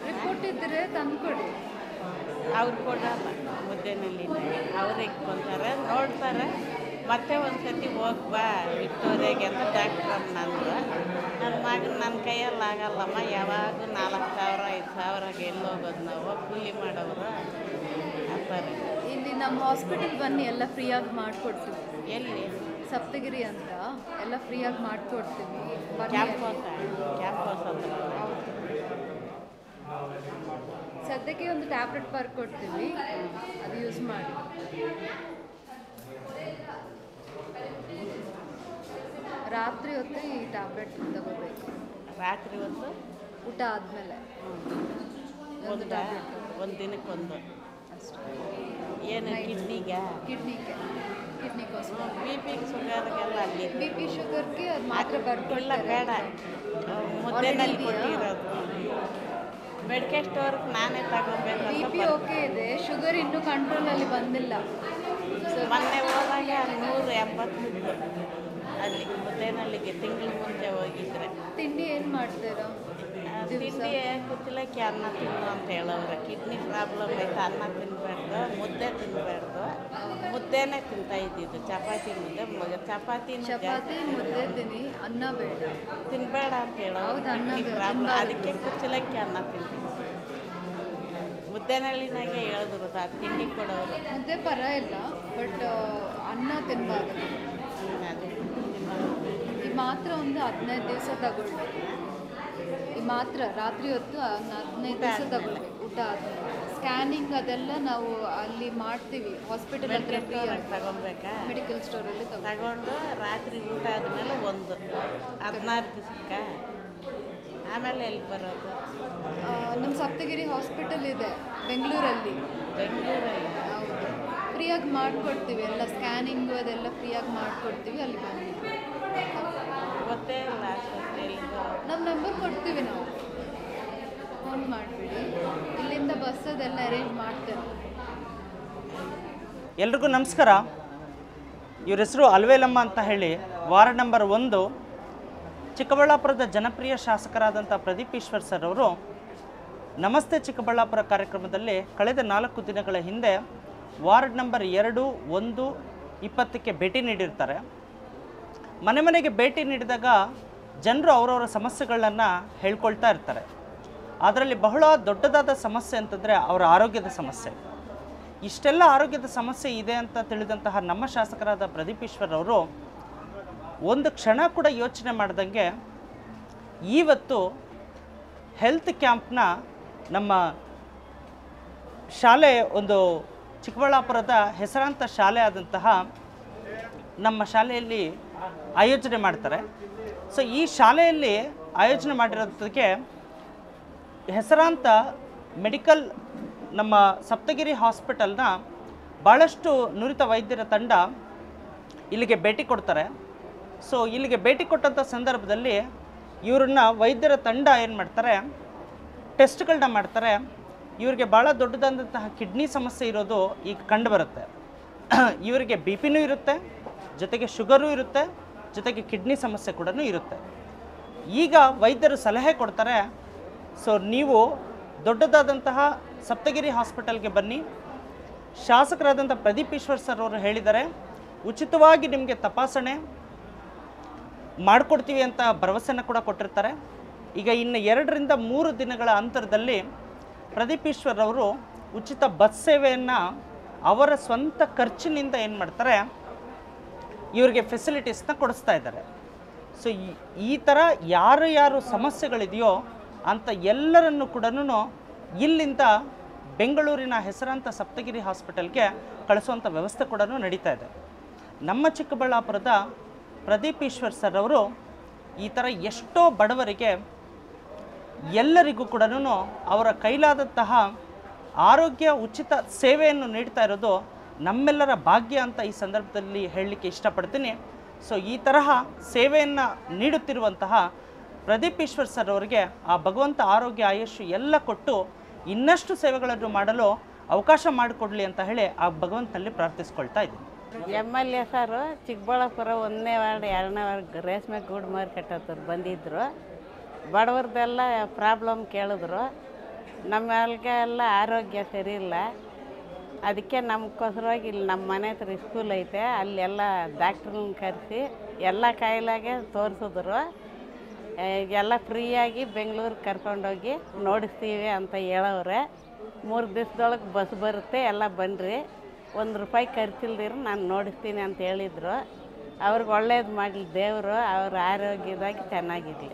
Report ಇದ್ದರೆ ತಂದುಕೊಡಿ. ಅವ್ರು ಕೊಡಲ್ಲ ಮುದ್ದೆನಲ್ಲಿ ಅವ್ರಿಗೆ ಕೊಂತಾರೆ ನೋಡ್ತಾರೆ ಮತ್ತೆ ಒಂದು ಸತಿ ಹೋಗ್ಬಾ ವಿಕ್ಟೋರಿಯಾಗೆ ಅಂತ ಡಾಕ್ಟ್ರಮ್ಮ ನಂದು ನನ್ನ ಮಗನ ನನ್ನ ಕೈಯಲ್ಲಿ ಆಗಲ್ಲಮ್ಮ ಯಾವಾಗೂ 4,000 5,000ಗೆ ಎಲ್ಲಿ ಹೋಗೋದು ನಾವು ಕೂಲಿ ಮಾಡೋರು ಅಂತಾರೆ. ಇಲ್ಲಿ ನಮ್ಮ ಹಾಸ್ಪಿಟಲ್ ಬನ್ನಿ, ಎಲ್ಲ ಫ್ರೀಯಾಗಿ ಮಾಡಿಕೊಡ್ತೀವಿ. ಎಲ್ಲಿ ಸಪ್ತಗಿರಿ ಅಂತ ಎಲ್ಲ ಫ್ರೀಯಾಗಿ ಮಾಡಿಕೊಡ್ತೀವಿ. ಕ್ಯಾಂಪಸ್ ಅಂತ ಸದ್ಯಕ್ಕೆ ಒಂದು ಟ್ಯಾಬ್ಲೆಟ್ ಬರ್ಕೊಡ್ತೀವಿ, ಅದು ಯೂಸ್ ಮಾಡಿ. ರಾತ್ರಿ ಹೊತ್ತು ಈ ಟ್ಯಾಬ್ಲೆಟ್ ತಗೋಬೇಕು. ರಾತ್ರಿ ಹೊತ್ತು ಊಟ ಆದಮೇಲೆ ಒಂದು ಟ್ಯಾಬ್ಲೆಟ್, ಒಂದು ದಿನಕ್ಕೊಂದು ಅಷ್ಟೇ. ಏನು ಕಿಡ್ನಿಗೋಸ್ಕರ ಬಿ ಪಿ ಶುಗರ್ಗೆಲ್ಲ ಅಲ್ಲಿ ಬಿ ಪಿ ಶುಗರ್ಗೆ ಅದು ಮಾತ್ರ ಬರ್ಕೊಳ್ಳ ಬೇಡ, ಮುದ್ದೆನಲ್ಲಿ ಕೊಟ್ಟಿರೋದು ಮೆಡಿಕಲ್ ಸ್ಟೋರ್ಗೆ ನಾನೇ ತಗೋಬೇಕು. ಬಿ ಪಿ ಓಕೆ ಇದೆ, ಶುಗರ್ ಇನ್ನೂ ಕಂಟ್ರೋಲಲ್ಲಿ ಬಂದಿಲ್ಲ. ಮೊನ್ನೆ ಹೋದಾಗ 180 ಅಲ್ಲಿ ಮುದ್ದೇನಲ್ಲಿಗೆ ತಿಂಗಳ ಮುಂಚೆ ಹೋಗಿದ್ರೆ. ತಿಂಡಿ ಏನು ಮಾಡ್ತೀರಾ? ತಿಂಡಿ ಕುಚ್ಚಲಕ್ಕಿ ಅನ್ನ ತಿನ್ನು ಅಂತ ಹೇಳೋರು. ಕಿಡ್ನಿ ಪ್ರಾಬ್ಲಮ್ ಐತೆ, ಅನ್ನ ತಿನ್ನಬಾರ್ದು, ಮುದ್ದೆ ತಿನ್ನಬಾರ್ದು. ಮುದ್ದೆನೇ ತಿಂತಾ ಇದ್ದಿದ್ದು, ಚಪಾತಿ ಮುದ್ದೆ. ಚಪಾತಿ ಮುದ್ದೆ ತಿನ್ನಿ, ಅನ್ನ ಬೇಡ ತಿನ್ನಬೇಡ ಅಂತ ಹೇಳೋರು. ಪ್ರಾಬ್ಲಮ್ ಅದಕ್ಕೆ ಕುಚ್ಚಲಕ್ಕಿ ಅನ್ನ ತಿಂತೀನಿ. ಮುದ್ದೆನಳ್ಳಿನಾಗೆ ಹೇಳಿದ್ರು ತಿಂಡಿ ಕೊಡೋರು. ಮುದ್ದೆ ಪರ ಇಲ್ಲ, ಬಟ್ ಅನ್ನ ತಿನ್ನಬಾರ್ದು. ಈ ಮಾತ್ರ ಒಂದು 15 ದಿವಸ ತಗೊಳ್ಳಿ. ಈ ಮಾತ್ರ ರಾತ್ರಿ ಹೊತ್ತು 15 ದಿವಸ ತಗೊಳ್ಳಿ ಊಟ ಆದಮೇಲೆ. ಸ್ಕ್ಯಾನಿಂಗ್ ಅದೆಲ್ಲ ನಾವು ಅಲ್ಲಿ ಮಾಡ್ತೀವಿ, ಹಾಸ್ಪಿಟಲ್ ಹತ್ರ ತಗೊಬೇಕಾ? ಮೆಡಿಕಲ್ ಸ್ಟೋರಲ್ಲಿ ತಗೊಂಡು ರಾತ್ರಿ ಊಟ ಆದಮೇಲೆ ಒಂದು 16 ದಿವಸಕ್ಕೆ ಆಮೇಲೆ ಎಲ್ಲಿ ಬರೋದು? ನಮ್ಮ ಸಪ್ತಗಿರಿ ಹಾಸ್ಪಿಟಲ್ ಇದೆ ಬೆಂಗಳೂರಲ್ಲಿ. ಹೌದು, ಫ್ರೀಯಾಗಿ ಮಾಡಿಕೊಡ್ತೀವಿ. ಎಲ್ಲ ಸ್ಕ್ಯಾನಿಂಗು ಅದೆಲ್ಲ ಫ್ರೀಯಾಗಿ ಮಾಡಿಕೊಡ್ತೀವಿ. ಅಲ್ಲಿ ಬನ್ನಿ. ಗೊತ್ತೇ ಇಲ್ಲ ನಮ್ಮ ನಂಬರ್ ಕೊಡ್ತೀವಿ, ನಾವು ಫೋನ್ ಮಾಡಿಬಿಡಿ. ಇಲ್ಲಿಂದ ಬಸ್ ಅದೆಲ್ಲ ಅರೇಂಜ್ ಮಾಡ್ತೇವೆ. ಎಲ್ರಿಗೂ ನಮಸ್ಕಾರ. ಇವ್ರ ಹೆಸರು ಅಲ್ವೇಲಮ್ಮ ಅಂತ ಹೇಳಿ, ವಾರ್ಡ್ ನಂಬರ್ 1 ಚಿಕ್ಕಬಳ್ಳಾಪುರದ ಜನಪ್ರಿಯ ಶಾಸಕರಾದಂಥ ಪ್ರದೀಪ್ ಈಶ್ವರ್ ಸರ್ ಅವರು ನಮಸ್ತೆ ಚಿಕ್ಕಬಳ್ಳಾಪುರ ಕಾರ್ಯಕ್ರಮದಲ್ಲಿ ಕಳೆದ 4 ದಿನಗಳ ಹಿಂದೆ ವಾರ್ಡ್ ನಂಬರ್ 2, 1, 20ಕ್ಕೆ ಭೇಟಿ ನೀಡಿರ್ತಾರೆ. ಮನೆ ಮನೆಗೆ ಭೇಟಿ ನೀಡಿದಾಗ ಜನರು ಅವರವರ ಸಮಸ್ಯೆಗಳನ್ನು ಹೇಳ್ಕೊಳ್ತಾ ಇರ್ತಾರೆ. ಅದರಲ್ಲಿ ಬಹಳ ದೊಡ್ಡದಾದ ಸಮಸ್ಯೆ ಅಂತಂದರೆ ಅವರ ಆರೋಗ್ಯದ ಸಮಸ್ಯೆ. ಇಷ್ಟೆಲ್ಲ ಆರೋಗ್ಯದ ಸಮಸ್ಯೆ ಇದೆ ಅಂತ ತಿಳಿದಂತಹ ನಮ್ಮ ಶಾಸಕರಾದ ಪ್ರದೀಪ್ ಈಶ್ವರ್ ಅವರು ಒಂದು ಕ್ಷಣ ಕೂಡ ಯೋಚನೆ ಮಾಡ್ದಂಗೆ ಇವತ್ತು ಹೆಲ್ತ್ ಕ್ಯಾಂಪ್ನ ನಮ್ಮ ಶಾಲೆ, ಒಂದು ಚಿಕ್ಕಬಳ್ಳಾಪುರದ ಹೆಸರಾಂತ ಶಾಲೆ ಆದಂತಹ ನಮ್ಮ ಶಾಲೆಯಲ್ಲಿ ಆಯೋಜನೆ ಮಾಡ್ತಾರೆ. ಸೊ ಈ ಶಾಲೆಯಲ್ಲಿ ಆಯೋಜನೆ ಮಾಡಿರೋದಕ್ಕೆ ಹೆಸರಾಂತ ಮೆಡಿಕಲ್ ನಮ್ಮ ಸಪ್ತಗಿರಿ ಹಾಸ್ಪಿಟಲ್ನ ಭಾಳಷ್ಟು ನುರಿತ ವೈದ್ಯರ ತಂಡ ಇಲ್ಲಿಗೆ ಭೇಟಿ ಕೊಡ್ತಾರೆ. ಸೊ ಇಲ್ಲಿಗೆ ಭೇಟಿ ಕೊಟ್ಟಂಥ ಸಂದರ್ಭದಲ್ಲಿ ಇವ್ರನ್ನ ವೈದ್ಯರ ತಂಡ ಏನು ಮಾಡ್ತಾರೆ, ಟೆಸ್ಟ್ಗಳನ್ನ ಮಾಡ್ತಾರೆ. ಇವರಿಗೆ ಭಾಳ ದೊಡ್ಡದಾದಂತಹ ಕಿಡ್ನಿ ಸಮಸ್ಯೆ ಇರೋದು ಈಗ ಕಂಡು ಬರುತ್ತೆ. ಇವರಿಗೆ ಬಿ ಪಿನೂ ಇರುತ್ತೆ, ಜೊತೆಗೆ ಶುಗರು ಇರುತ್ತೆ, ಜೊತೆಗೆ ಕಿಡ್ನಿ ಸಮಸ್ಯೆ ಕೂಡ ಇರುತ್ತೆ. ಈಗ ವೈದ್ಯರು ಸಲಹೆ ಕೊಡ್ತಾರೆ, ಸೊ ನೀವು ದೊಡ್ಡದಾದಂತಹ ಸಪ್ತಗಿರಿ ಹಾಸ್ಪಿಟಲ್ಗೆ ಬನ್ನಿ. ಶಾಸಕರಾದಂಥ ಪ್ರದೀಪ್ ಈಶ್ವರ್ ಸರ್ ಅವರು ಹೇಳಿದ್ದಾರೆ, ಉಚಿತವಾಗಿ ನಿಮಗೆ ತಪಾಸಣೆ ಮಾಡಿಕೊಡ್ತೀವಿ ಅಂತ ಭರವಸೆನ ಕೂಡ ಕೊಟ್ಟಿರ್ತಾರೆ. ಈಗ ಇನ್ನು 2 ರಿಂದ 3 ದಿನಗಳ ಅಂತರದಲ್ಲಿ ಪ್ರದೀಪ್ ಈಶ್ವರ್ ಅವರು ಉಚಿತ ಬಸ್ ಸೇವೆಯನ್ನು ಅವರ ಸ್ವಂತ ಖರ್ಚಿನಿಂದ ಏನು ಮಾಡ್ತಾರೆ, ಇವರಿಗೆ ಫೆಸಿಲಿಟೀಸ್ನ ಕೊಡಿಸ್ತಾ ಇದ್ದಾರೆ. ಸೊ ಈ ಥರ ಯಾರು ಸಮಸ್ಯೆಗಳಿದೆಯೋ ಅಂಥ ಎಲ್ಲರನ್ನು ಕೂಡ ಇಲ್ಲಿಂದ ಬೆಂಗಳೂರಿನ ಹೆಸರಾಂತ ಸಪ್ತಗಿರಿ ಹಾಸ್ಪಿಟಲ್ಗೆ ಕಳಿಸುವಂಥ ವ್ಯವಸ್ಥೆ ಕೂಡ ನಡೀತಾ ಇದೆ. ನಮ್ಮ ಚಿಕ್ಕಬಳ್ಳಾಪುರದ ಪ್ರದೀಪ್ ಈಶ್ವರ್ ಸರ್ ಅವರು ಈ ಥರ ಎಷ್ಟೋ ಬಡವರಿಗೆ ಎಲ್ಲರಿಗೂ ಕೂಡ ಅವರ ಕೈಲಾದಂತಹ ಆರೋಗ್ಯ ಉಚಿತ ಸೇವೆಯನ್ನು ನೀಡ್ತಾ ಇರೋದು ನಮ್ಮೆಲ್ಲರ ಭಾಗ್ಯ ಅಂತ ಈ ಸಂದರ್ಭದಲ್ಲಿ ಹೇಳಲಿಕ್ಕೆ ಇಷ್ಟಪಡ್ತೀನಿ. ಸೊ ಈ ತರಹ ಸೇವೆಯನ್ನು ನೀಡುತ್ತಿರುವಂತಹ ಪ್ರದೀಪ್ ಈಶ್ವರ್ ಸರ್ ಅವರಿಗೆ ಆ ಭಗವಂತ ಆರೋಗ್ಯ ಆಯುಷ್ ಎಲ್ಲ ಕೊಟ್ಟು ಇನ್ನಷ್ಟು ಸೇವೆಗಳನ್ನು ಮಾಡಲು ಅವಕಾಶ ಮಾಡಿಕೊಡಲಿ ಅಂತ ಹೇಳಿ ಆ ಭಗವಂತನಲ್ಲಿ ಪ್ರಾರ್ಥಿಸ್ಕೊಳ್ತಾ ಇದ್ದೀನಿ. MLA ಸರ್ ಚಿಕ್ಕಬಳ್ಳಾಪುರ 1ನೇ ವಾರ್ಡ್ 2ನೇ ವಾರ್ಡ್ ರೇಷ್ಮೆ ಗೂಡು ಮಾರ್ಕೆಟ್ ಹತ್ರ ಬಂದಿದ್ದರು. ಬಡವ್ರದ್ದೆಲ್ಲ ಪ್ರಾಬ್ಲಮ್ ಕೇಳಿದ್ರು. ನಮ್ಮಲ್ಗೆ ಎಲ್ಲ ಆರೋಗ್ಯ ಸರಿ ಇಲ್ಲ. ಅದಕ್ಕೆ ನಮಗೋಸ್ಕರವಾಗಿ ಇಲ್ಲಿ ನಮ್ಮ ಮನೆ ಹತ್ರ ಸ್ಕೂಲ್ ಐತೆ, ಅಲ್ಲೆಲ್ಲ ಡಾಕ್ಟ್ರನ್ನ ಕರೆಸಿ ಎಲ್ಲ ಕಾಯಿಲೆಗೆ ತೋರಿಸಿದ್ರು. ಎಲ್ಲ ಫ್ರೀಯಾಗಿ ಬೆಂಗಳೂರಿಗೆ ಕರ್ಕೊಂಡೋಗಿ ನೋಡಿಸ್ತೀವಿ ಅಂತ ಹೇಳವ್ರೆ. 3 ದಿವಸದೊಳಗೆ ಬಸ್ ಬರುತ್ತೆ, ಎಲ್ಲ ಬನ್ನಿರಿ, ₹1 ಖರ್ಚಿಲ್ದಿರ ನಾನು ನೋಡಿಸ್ತೀನಿ ಅಂತ ಹೇಳಿದರು. ಅವ್ರಿಗೆ ಒಳ್ಳೇದು ಮಾಡಲಿ ದೇವರು, ಅವ್ರ ಆರೋಗ್ಯದಾಗಿ ಚೆನ್ನಾಗಿರಲಿ.